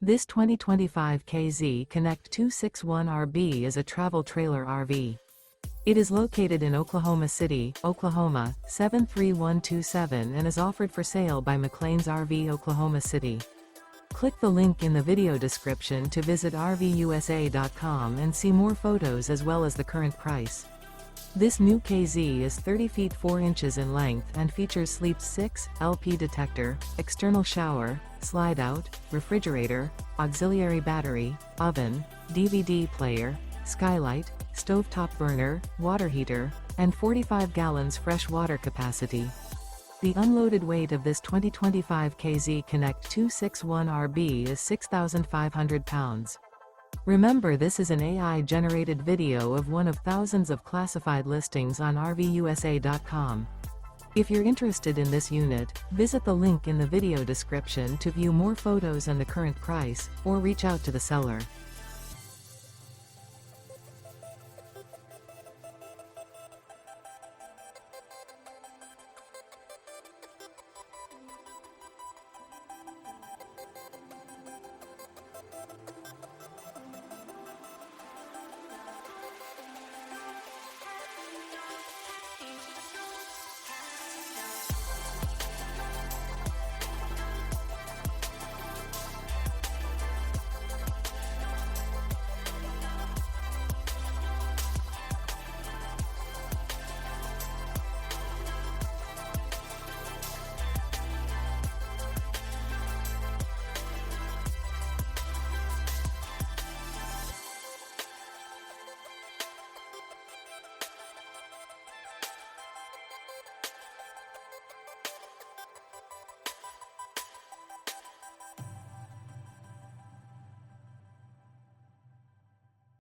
This 2025 KZ Connect 261RB is a travel trailer RV. It is located in Oklahoma City, Oklahoma, 73127 and is offered for sale by McClain's RV Oklahoma City. Click the link in the video description to visit RVUSA.com and see more photos as well as the current price. This new KZ is 30 feet 4 inches in length and features Sleep 6, LP detector, external shower, slide-out, refrigerator, auxiliary battery, oven, DVD player, skylight, stovetop burner, water heater, and 45 gallons fresh water capacity. The unloaded weight of this 2025 KZ Connect 261RB is 6,500 pounds. Remember, this is an AI-generated video of one of thousands of classified listings on RVUSA.com. If you're interested in this unit, visit the link in the video description to view more photos and the current price, or reach out to the seller.